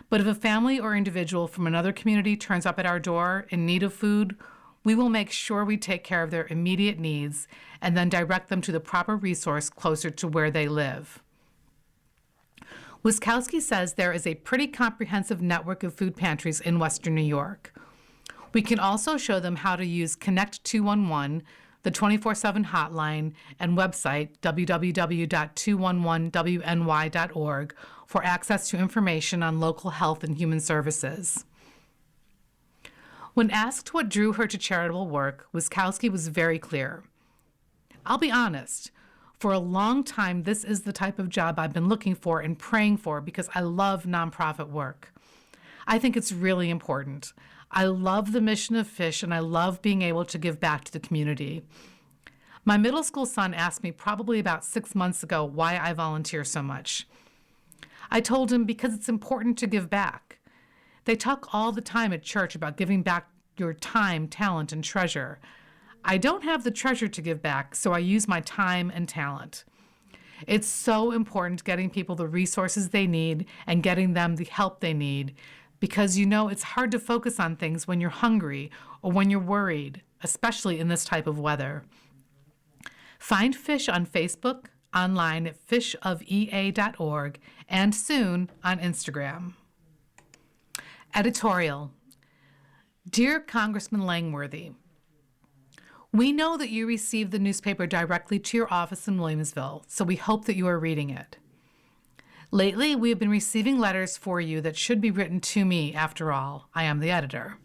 But if a family or individual from another community turns up at our door in need of food, we will make sure we take care of their immediate needs and then direct them to the proper resource closer to where they live. Wiskowski says there is a pretty comprehensive network of food pantries in Western New York. We can also show them how to use Connect 211, the 24/7 hotline, and website www.211wny.org for access to information on local health and human services. When asked what drew her to charitable work, Wiskowski was very clear. I'll be honest, for a long time, this is the type of job I've been looking for and praying for because I love nonprofit work. I think it's really important. I love the mission of Fish, and I love being able to give back to the community. My middle school son asked me probably about 6 months ago why I volunteer so much. I told him because it's important to give back. They talk all the time at church about giving back your time, talent, and treasure. I don't have the treasure to give back, so I use my time and talent. It's so important getting people the resources they need and getting them the help they need, because it's hard to focus on things when you're hungry or when you're worried, especially in this type of weather. Find Fish on Facebook, online at fishofea.org, and soon on Instagram. Editorial. Dear Congressman Langworthy, we know that you received the newspaper directly to your office in Williamsville, so we hope that you are reading it. Lately, we have been receiving letters for you that should be written to me, after all. I am the editor.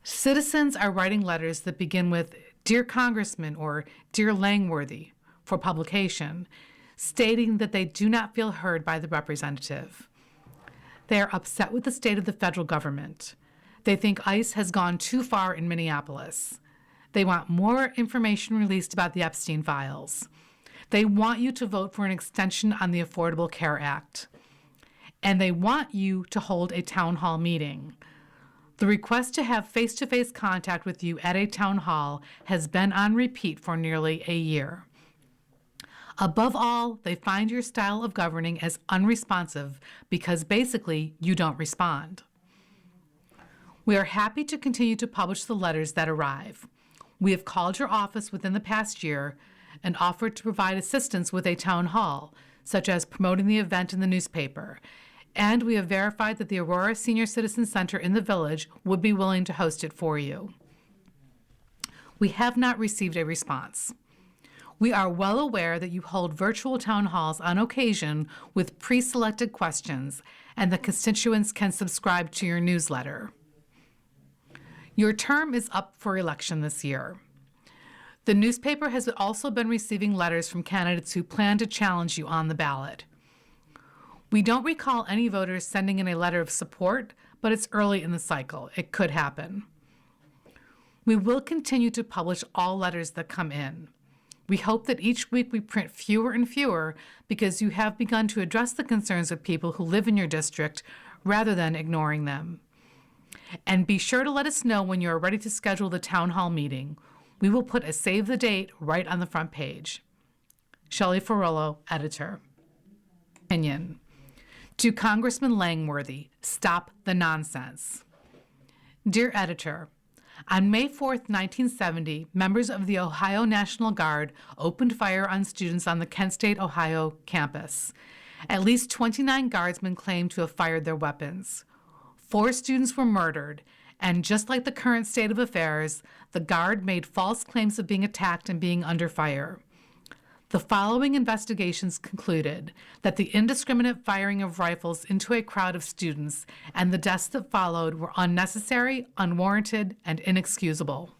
Citizens are writing letters that begin with Dear Congressman or Dear Langworthy for publication, stating that they do not feel heard by the representative. They are upset with the state of the federal government. They think ICE has gone too far in Minneapolis. They want more information released about the Epstein files. They want you to vote for an extension on the Affordable Care Act. And they want you to hold a town hall meeting. The request to have face-to-face contact with you at a town hall has been on repeat for nearly a year. Above all, they find your style of governing as unresponsive because basically you don't respond. We are happy to continue to publish the letters that arrive. We have called your office within the past year and offered to provide assistance with a town hall, such as promoting the event in the newspaper. And we have verified that the Aurora Senior Citizen Center in the village would be willing to host it for you. We have not received a response. We are well aware that you hold virtual town halls on occasion with pre-selected questions, and the constituents can subscribe to your newsletter. Your term is up for election this year. The newspaper has also been receiving letters from candidates who plan to challenge you on the ballot. We don't recall any voters sending in a letter of support, but it's early in the cycle. It could happen. We will continue to publish all letters that come in. We hope that each week we print fewer and fewer because you have begun to address the concerns of people who live in your district rather than ignoring them. And be sure to let us know when you are ready to schedule the town hall meeting. We will put a save the date right on the front page. Shelley Ferrollo, editor. Opinion. To Congressman Langworthy, stop the nonsense. Dear editor, on May 4th, 1970, members of the Ohio National Guard opened fire on students on the Kent State, Ohio campus. At least 29 guardsmen claimed to have fired their weapons. 4 students were murdered, and just like the current state of affairs, the Guard made false claims of being attacked and being under fire. The following investigations concluded that the indiscriminate firing of rifles into a crowd of students and the deaths that followed were unnecessary, unwarranted, and inexcusable.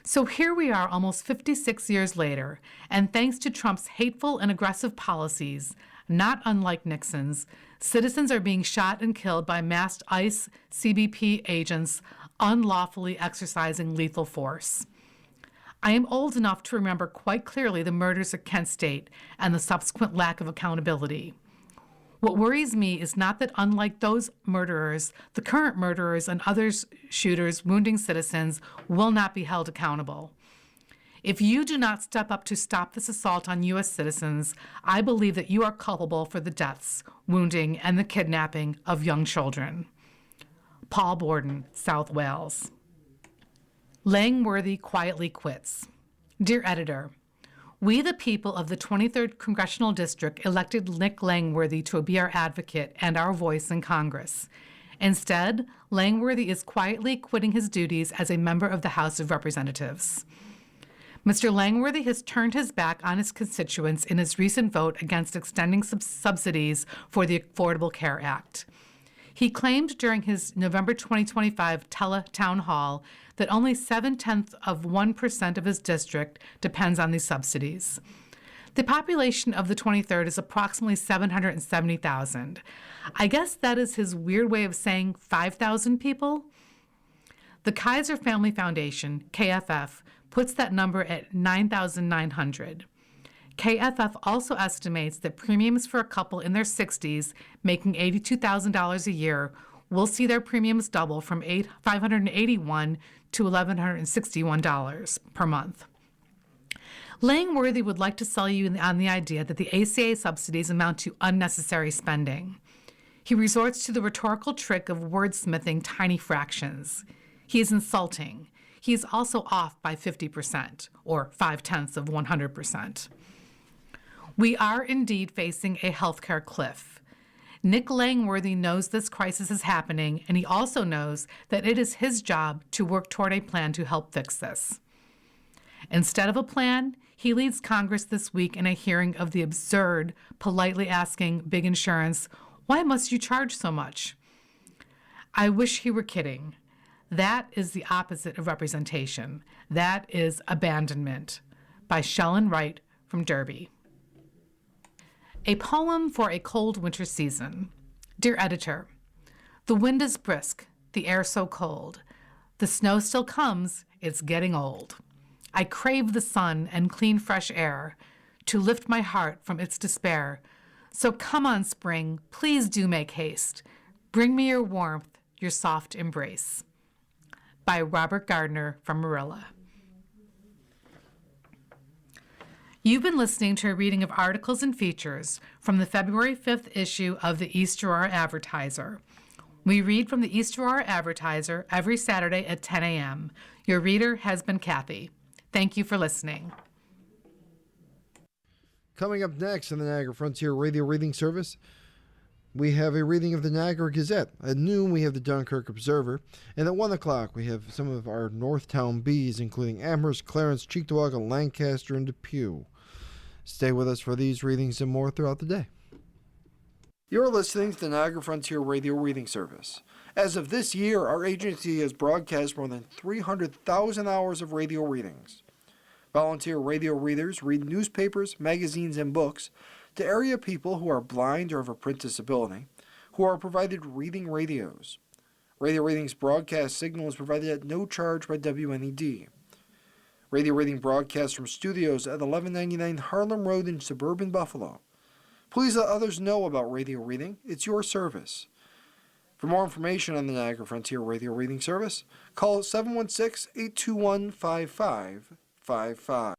So here we are almost 56 years later, and thanks to Trump's hateful and aggressive policies, not unlike Nixon's, citizens are being shot and killed by masked ICE CBP agents unlawfully exercising lethal force. I am old enough to remember quite clearly the murders at Kent State and the subsequent lack of accountability. What worries me is not that unlike those murderers, the current murderers and other shooters wounding citizens will not be held accountable. If you do not step up to stop this assault on U.S. citizens, I believe that you are culpable for the deaths, wounding, and the kidnapping of young children. Paul Borden, South Wales. Langworthy quietly quits. Dear Editor, we, the people of the 23rd Congressional District, elected Nick Langworthy to be our advocate and our voice in Congress. Instead, Langworthy is quietly quitting his duties as a member of the House of Representatives. Mr. Langworthy has turned his back on his constituents in his recent vote against extending subsidies for the Affordable Care Act. He claimed during his November 2025 town hall that only 0.7% of his district depends on these subsidies. The population of the 23rd is approximately 770,000. I guess that is his weird way of saying 5,000 people. The Kaiser Family Foundation, KFF, puts that number at 9,900. KFF also estimates that premiums for a couple in their 60s making $82,000 a year will see their premiums double from $581 to $1,161 per month. Langworthy would like to sell you on the idea that the ACA subsidies amount to unnecessary spending. He resorts to the rhetorical trick of wordsmithing tiny fractions. He is insulting. He is also off by 50%, or 0.5%. We are indeed facing a healthcare cliff. Nick Langworthy knows this crisis is happening, and he also knows that it is his job to work toward a plan to help fix this. Instead of a plan, he leads Congress this week in a hearing of the absurd, politely asking big insurance, "Why must you charge so much?" I wish he were kidding. That is the opposite of representation. That is abandonment. By Shellen Wright from Derby. A poem for a cold winter season. Dear Editor, the wind is brisk, the air so cold. The snow still comes, it's getting old. I crave the sun and clean fresh air to lift my heart from its despair. So come on, spring, please do make haste. Bring me your warmth, your soft embrace. By Robert Gardner from Marilla. You've been listening to a reading of articles and features from the February 5th issue of the East Aurora Advertiser. We read from the East Aurora Advertiser every Saturday at 10 a.m. Your reader has been Kathy. Thank you for listening.
Coming up next on the Niagara Frontier Radio Reading Service, we have a reading of the Niagara Gazette. At noon, we have the Dunkirk Observer. And at 1 o'clock, we have some of our Northtown Bees, including Amherst, Clarence, Cheektowaga, Lancaster, and Depew. Stay with us for these readings and more throughout the day. You're listening to the Niagara Frontier Radio Reading Service. As of this year, our agency has broadcast more than 300,000 hours of radio readings. Volunteer radio readers read newspapers, magazines, and books to area people who are blind or have a print disability, who are provided reading radios. Radio Reading's broadcast signal is provided at no charge by WNED. Radio Reading broadcasts from studios at 1199 Harlem Road in suburban Buffalo. Please let others know about Radio Reading. It's your service. For more information on the Niagara Frontier Radio Reading Service, call 716-821-5555.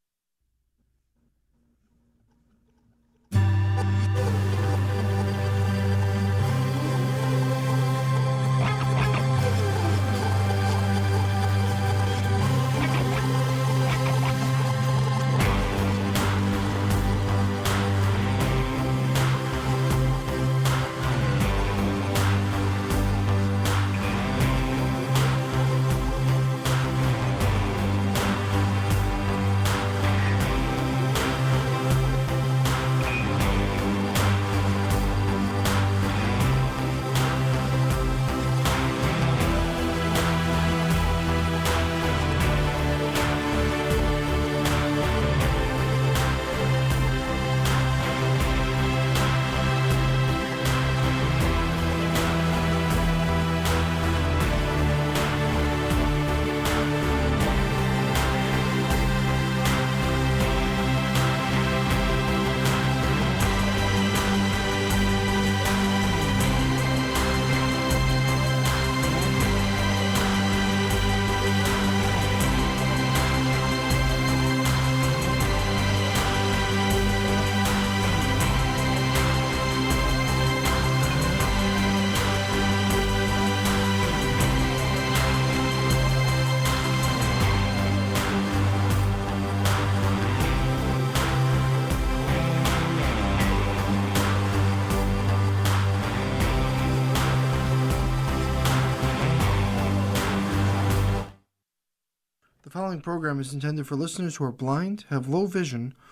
following program is intended for listeners who are blind, have low vision,